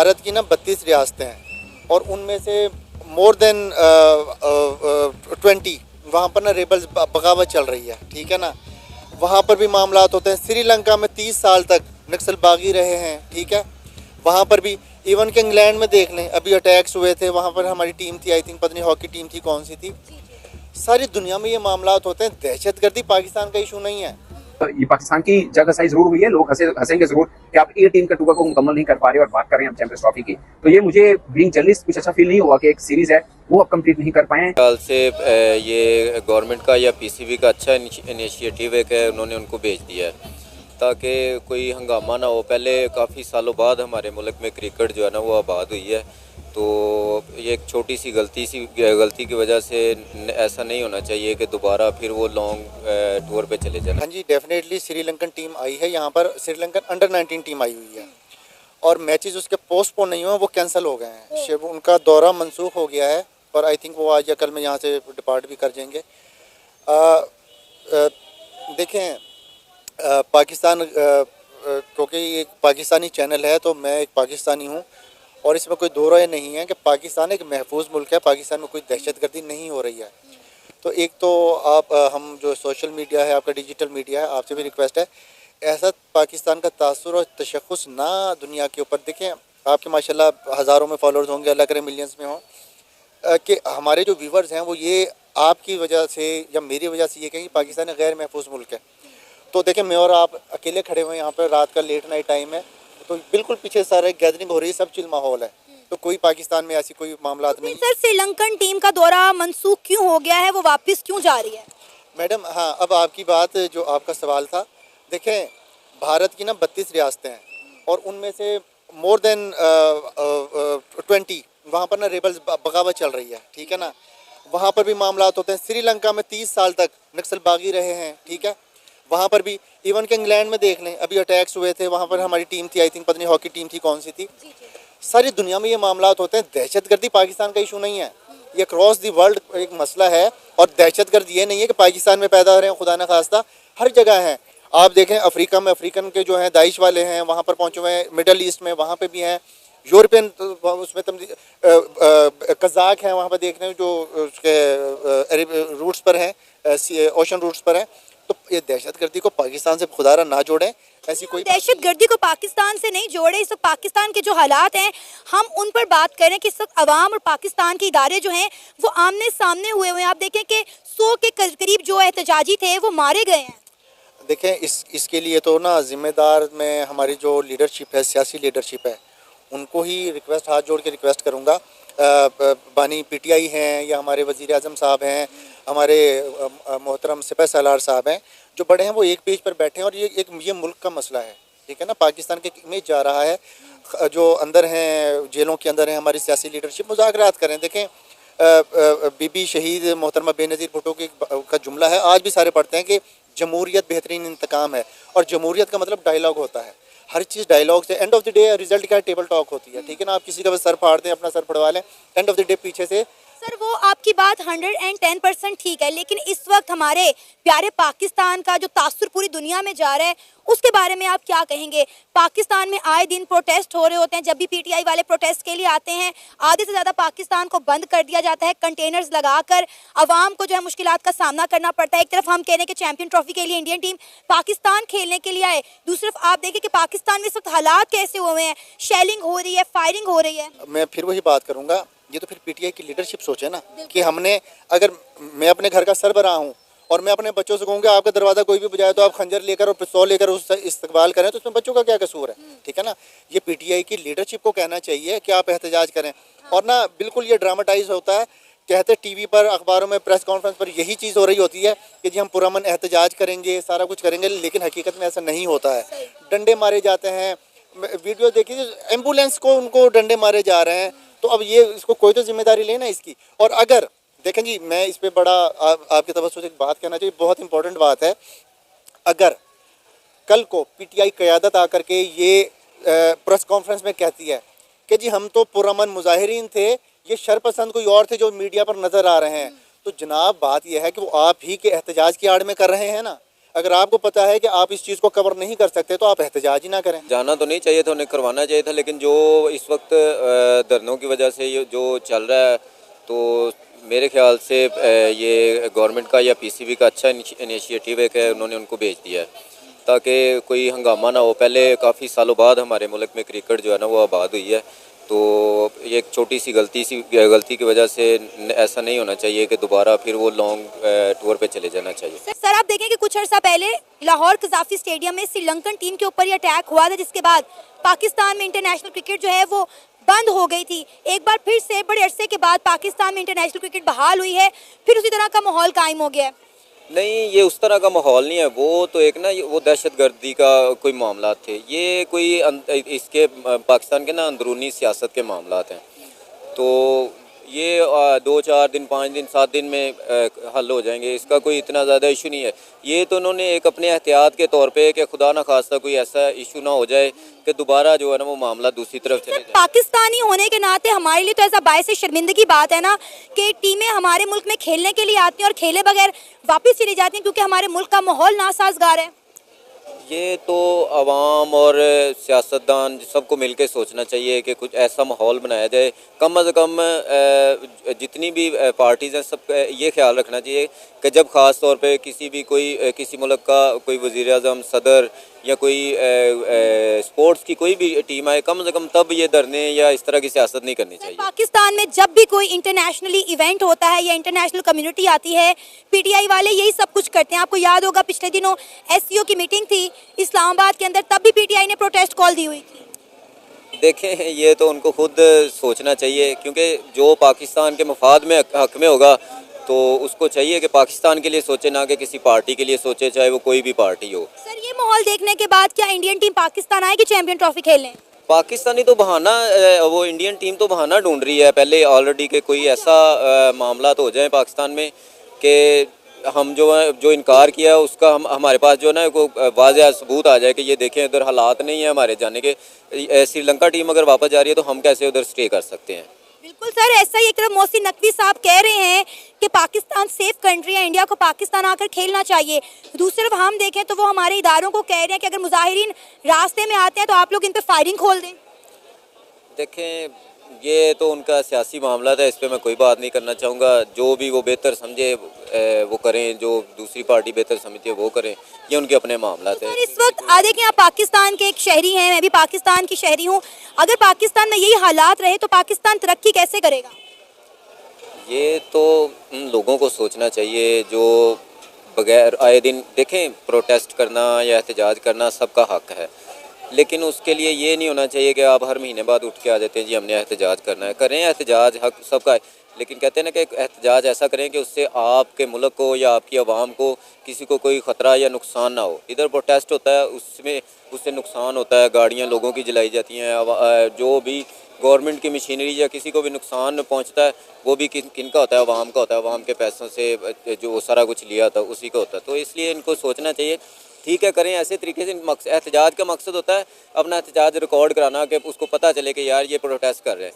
भारत की ना 32 रियासतें हैं और उनमें से मोर देन 20 वहाँ पर ना रेबल्स बगावत चल रही है, ठीक है ना। वहाँ पर भी मामलात होते हैं। श्रीलंका में 30 साल तक नक्सल बागी रहे हैं, ठीक है। वहाँ पर भी इवन के इंग्लैंड में देख लें, अभी अटैक्स हुए थे, वहाँ पर हमारी टीम थी, आई थिंक पता नहीं हॉकी टीम थी कौन सी थी। सारी दुनिया में ये मामलात होते हैं। दहशतगर्दी पाकिस्तान का इशू नहीं है। ये पाकिस्तान की जगह सही जरूर हुई है, लोग हंसेंगे जरूर कि आप ए टीम का टूर को मुकम्मल नहीं कर पा रहे और बात कर रहे हैं चैंपियंस ट्रॉफी की। तो ये मुझे बीइंग जर्नलिस्ट कुछ अच्छा फील नहीं हुआ कि एक सीरीज है वो अब कंप्लीट नहीं कर पाए हैं। साल से ये गवर्नमेंट का या पीसीबी का अच्छा इनिशिएटिव है कि उन्होंने उनको भेज दिया है ताकि कोई हंगामा ना हो। पहले काफ़ी सालों बाद हमारे मुल्क में क्रिकेट जो है ना वो आबाद हुई है, तो ये एक छोटी सी गलती की वजह से ऐसा नहीं होना चाहिए कि दोबारा फिर वो लॉन्ग टूर पे चले जाना। हाँ जी, डेफिनेटली श्रीलंकन टीम आई है यहाँ पर, श्रीलंकन अंडर 19 टीम आई हुई है और मैचेस उसके पोस्टपोन नहीं हुए, वो कैंसिल हो गए हैं। उनका दौरा मंसूख हो गया है और आई थिंक वो आज या कल में यहाँ से डिपार्ट भी कर जाएंगे। देखें, पाकिस्तान क्योंकि ये एक पाकिस्तानी चैनल है तो मैं एक पाकिस्तानी हूँ और इसमें कोई दो राय नहीं है कि पाकिस्तान एक महफूज मुल्क है, पाकिस्तान में कोई दहशतगर्दी नहीं हो रही है। तो एक तो आप हम जो सोशल मीडिया है, आपका डिजिटल मीडिया है, आपसे भी रिक्वेस्ट है ऐसा पाकिस्तान का तासुर और तशख़्ख़ुस ना दुनिया के ऊपर। देखें, आपके माशाल्लाह हज़ारों में फॉलोअर्स होंगे, अल्लाह करे मिलियंस में हों, कि हमारे जो व्यूवर्स हैं वो ये आपकी वजह से या मेरी वजह से ये कहें कि पाकिस्तान एक गैर महफूज मुल्क है। तो देखें, मैं और आप अकेले खड़े हुए हैं यहाँ पर, रात का लेट नाइट टाइम है, तो बिल्कुल पीछे सारे गैदरिंग हो रही है, सब चिल माहौल है, तो कोई पाकिस्तान में ऐसी कोई मामला नहीं। सर, श्रीलंकन टीम का दौरा मनसूख क्यों हो गया है, वो वापस क्यों जा रही है? मैडम, हाँ, अब आपकी बात जो आपका सवाल था, देखें भारत की ना 32 रियासतें हैं और उनमें से मोर देन 20 वहाँ पर ना रेबल्स बगावत चल रही है, ठीक है ना। वहाँ पर भी मामलात होते हैं। श्रीलंका में 30 साल तक नक्सल बागी रहे हैं, ठीक है। वहाँ पर भी इवन के इंग्लैंड में देख लें, अभी अटैक्स हुए थे, वहाँ पर हमारी टीम थी, आई थिंक पता नहीं हॉकी टीम थी कौन सी थी। सारी दुनिया में ये मामलात होते हैं। दहशतगर्दी पाकिस्तान का इशू नहीं है, ये क्रॉस दी वर्ल्ड एक मसला है। और दहशतगर्द ये नहीं है कि पाकिस्तान में पैदा हो रहे हैं, खुदा न खास्ता हर जगह हैं। आप देखें अफ्रीका में अफ्रीकन के जो हैं दाइश वाले हैं, वहाँ पर पहुँचे हुए हैं, मिडल ईस्ट में वहाँ पे भी हैं, यूरोपियन उसमें कज़ाक हैं वहाँ पर देख रहे हैं जो उसके रूट्स पर हैं, ओशन रूट्स पर हैं। तो ये दहशतगर्दी को पाकिस्तान से खुदारा ना जोड़ें, ऐसी कोई दहशतगर्दी को पाकिस्तान से नहीं जोड़े। इस वक्त पाकिस्तान के जो हालात हैं हम उन पर बात करें कि इस वक्त अवाम और पाकिस्तान के इदारे जो हैं वो आमने सामने हुए हुए हैं। आप देखें कि 100 के करीब जो एहतजाजी थे वो मारे गए हैं। देखें, इसके लिए तो ना जिम्मेदार मैं हमारी जो लीडरशिप है, सियासी लीडरशिप है, उनको ही रिक्वेस्ट, हाथ जोड़ के रिक्वेस्ट करूँगा। बानी पीटीआई हैं या हमारे वज़ीर आज़म साहब हैं, हमारे मोहतरम सिपह सालार साहब हैं, जो बड़े हैं वो एक पेज पर बैठे हैं और ये मुल्क का मसला है, ठीक है ना। पाकिस्तान के इमेज जा रहा है, जो अंदर हैं जेलों के अंदर हैं, हमारी सियासी लीडरशिप मुज़ाकरात करें। देखें, बीबी शहीद मोहतरमा बेनज़ीर भुट्टो का जुमला है, आज भी सारे पढ़ते हैं कि जमहूरियत बेहतरीन इंतकाम है। और जमहूरियत का मतलब डायलॉग होता है, हर चीज़ डायलॉग से। End of the day result क्या है, टेबल टॉक होती है, ठीक है ना। आप किसी का बस सर फाड़ दें, अपना सर फड़वा लें, एंड ऑफ द डे पीछे से। सर, वो आपकी बात 110% ठीक है, लेकिन इस वक्त हमारे प्यारे पाकिस्तान का जो तासुर पूरी दुनिया में जा रहा है उसके बारे में आप क्या कहेंगे? पाकिस्तान में आए दिन प्रोटेस्ट हो रहे होते हैं, जब भी पीटीआई वाले प्रोटेस्ट के लिए आते हैं आधे से ज़्यादा पाकिस्तान को बंद कर दिया जाता है, कंटेनर्स लगाकर अवाम को जो है मुश्किलात का सामना करना पड़ता है। एक तरफ हम कह रहे हैं कि चैंपियन ट्रॉफी के लिए इंडियन टीम पाकिस्तान खेलने के लिए आए, दूसरी तरफ आप देखें कि पाकिस्तान में इस वक्त हालात कैसे हुए हैं, शेलिंग हो रही है, फायरिंग हो रही है। मैं फिर वही बात करूँगा, ये तो फिर पीटीआई की लीडरशिप सोचे ना कि हमने, अगर मैं अपने घर का सरबराह हूँ और मैं अपने बच्चों से कहूँगा आपका दरवाज़ा कोई भी बजाए तो आप खंजर लेकर और पिस्तौल लेकर उससे इस्तकबाल करें, तो उसमें बच्चों का क्या कसूर है, ठीक है ना। ये पीटीआई की लीडरशिप को कहना चाहिए कि आप एहतजाज करें। और ना बिल्कुल ये ड्रामाटाइज होता है, कहते टीवी पर, अखबारों में, प्रेस कॉन्फ्रेंस पर यही चीज़ हो रही होती है कि जी हम पुरअमन एहतजाज करेंगे, सारा कुछ करेंगे, लेकिन हकीकत में ऐसा नहीं होता है। डंडे मारे जाते हैं, वीडियो देखिए, एम्बुलेंस को उनको डंडे मारे जा रहे हैं। तो अब ये इसको कोई तो जिम्मेदारी लेना इसकी। और अगर देखें जी, मैं इस पे बड़ा आपकी तवज्जो से एक बात कहना चाहिए, बहुत इंपॉर्टेंट बात है। अगर कल को पीटीआई क़यादत आकर के ये प्रेस कॉन्फ्रेंस में कहती है कि जी हम तो पुरअमन मुजाहिरीन थे, ये शरपसंद कोई और थे जो मीडिया पर नज़र आ रहे हैं, तो जनाब बात यह है कि वो आप ही के एहतजाज की आड़ में कर रहे हैं ना। अगर आपको पता है कि आप इस चीज़ को कवर नहीं कर सकते तो आप एहतजाज ही ना करें। जाना तो नहीं चाहिए था, उन्हें करवाना चाहिए था, लेकिन जो इस वक्त धरनों की वजह से ये जो चल रहा है, तो मेरे ख्याल से ये गवर्नमेंट का या पीसीबी का अच्छा इनिशिएटिव है कि उन्होंने उनको भेज दिया है ताकि कोई हंगामा ना हो। पहले काफ़ी सालों बाद हमारे मुल्क में क्रिकेट जो है ना वो आबाद हुई है, तो ये एक छोटी सी गलती की वजह से ऐसा नहीं होना चाहिए कि दोबारा फिर वो लॉन्ग टूर पे चले जाना चाहिए। सर आप देखें कि कुछ अर्सा पहले लाहौर कज़ाफ़ी स्टेडियम में श्रीलंकन टीम के ऊपर ये अटैक हुआ था, जिसके बाद पाकिस्तान में इंटरनेशनल क्रिकेट जो है वो बंद हो गई थी। एक बार फिर से बड़े अरसे के बाद पाकिस्तान में इंटरनेशनल क्रिकेट बहाल हुई है, फिर उसी तरह का माहौल कायम हो गया है। नहीं, ये उस तरह का माहौल नहीं है, वो तो एक ना वो दहशतगर्दी का कोई मामला थे, ये कोई इसके पाकिस्तान के ना अंदरूनी सियासत के मामला हैं। तो ये 2-4 दिन 5 दिन 7 दिन में हल हो जाएंगे, इसका कोई इतना ज़्यादा इशू नहीं है। ये तो उन्होंने एक अपने एहतियात के तौर पे कि खुदा ना खास्ता कोई ऐसा इशू ना हो जाए कि दोबारा जो है ना वो मामला दूसरी तरफ चले जाए। पाकिस्तानी होने के नाते हमारे लिए तो ऐसा बायस शर्मिंदगी बात है ना कि टीमें हमारे मुल्क में खेलने के लिए आती हैं और खेले बगैर वापस चली जाती हैं क्योंकि हमारे मुल्क का माहौल नासाजगार है। ये तो आवाम और सियासतदान सबको मिलकर सोचना चाहिए कि कुछ ऐसा माहौल बनाया जाए। कम अज़ कम जितनी भी पार्टीज़ हैं सब ये ख्याल रखना चाहिए कि जब ख़ास तौर पे किसी मुल्क का कोई वज़ीर आज़म, सदर या कोई स्पोर्ट्स की कोई भी टीम आए, कम से कम तब ये धरने या इस तरह की सियासत नहीं करनी चाहिए। पाकिस्तान में जब भी कोई इंटरनेशनली इवेंट होता है या इंटरनेशनल कम्युनिटी आती है, पीटीआई वाले यही सब कुछ करते हैं। आपको याद होगा पिछले दिनों एससीओ की मीटिंग थी इस्लामाबाद के अंदर, तब भी पीटीआई ने प्रोटेस्ट कॉल दी हुई थी। देखें, ये तो उनको खुद सोचना चाहिए, क्योंकि जो पाकिस्तान के मफाद में हक में होगा तो उसको चाहिए कि पाकिस्तान के लिए सोचे, ना कि किसी पार्टी के लिए सोचे, चाहे वो कोई भी पार्टी हो। सर ये माहौल देखने के बाद क्या इंडियन टीम पाकिस्तान आएगी चैंपियन ट्रॉफी खेलने? पाकिस्तानी तो बहाना, वो इंडियन टीम तो बहाना ढूंढ रही है पहले ऑलरेडी कि कोई ऐसा मामला तो हो जाए पाकिस्तान में कि हम जो इनकार किया है उसका हमारे पास जो है ना को वाज़ेह सबूत आ जाए कि ये देखें इधर हालात नहीं है हमारे जाने के। श्रीलंका टीम अगर वापस जा रही है तो हम कैसे उधर स्टे कर सकते हैं। बिल्कुल सर, ऐसा ही एक तरफ मोहसिन नकवी साहब कह रहे हैं कि पाकिस्तान सेफ कंट्री है, इंडिया को पाकिस्तान आकर खेलना चाहिए। दूसरी तरफ हम देखें तो वो हमारे इदारों को कह रहे हैं कि अगर मुजाहिरीन रास्ते में आते हैं तो आप लोग इन पर फायरिंग खोल दें। देखें, ये तो उनका सियासी मामला था, इस पर मैं कोई बात नहीं करना चाहूँगा। जो भी वो बेहतर समझे वो करें, जो दूसरी पार्टी बेहतर समझती है वो करें, ये उनके अपने मामला थे। इस वक्त देखें आप पाकिस्तान के एक शहरी हैं, मैं भी पाकिस्तान की शहरी हूँ। अगर पाकिस्तान में यही हालात रहे तो पाकिस्तान तरक्की कैसे करेगा? ये तो उन लोगों को सोचना चाहिए जो बगैर आए दिन, देखें, प्रोटेस्ट करना या एहतजाज करना सबका हक है, लेकिन उसके लिए ये नहीं होना चाहिए कि आप हर महीने बाद उठ के आ जाते हैं जी हमने एहतजाज करना है। करें एहतजाज, हक सबका है, लेकिन कहते हैं ना कि एहतजाज ऐसा करें कि उससे आपके मुल्क को या आपकी आवाम को किसी को कोई ख़तरा या नुकसान ना हो। इधर प्रोटेस्ट होता है उससे नुकसान होता है, गाड़ियाँ लोगों की जलाई जाती हैं, जो भी गवर्नमेंट की मशीनरी या किसी को भी नुकसान पहुंचता है वो भी किनका होता है? आवाम का होता है। आवाम के पैसों से जो सारा कुछ लिया था उसी का होता है। तो इसलिए इनको सोचना चाहिए, ठीक है करें ऐसे तरीके से। एहतजाज का मकसद होता है अपना एहतजाज रिकॉर्ड कराना कि उसको पता चले कि यार ये प्रोटेस्ट कर रहे हैं।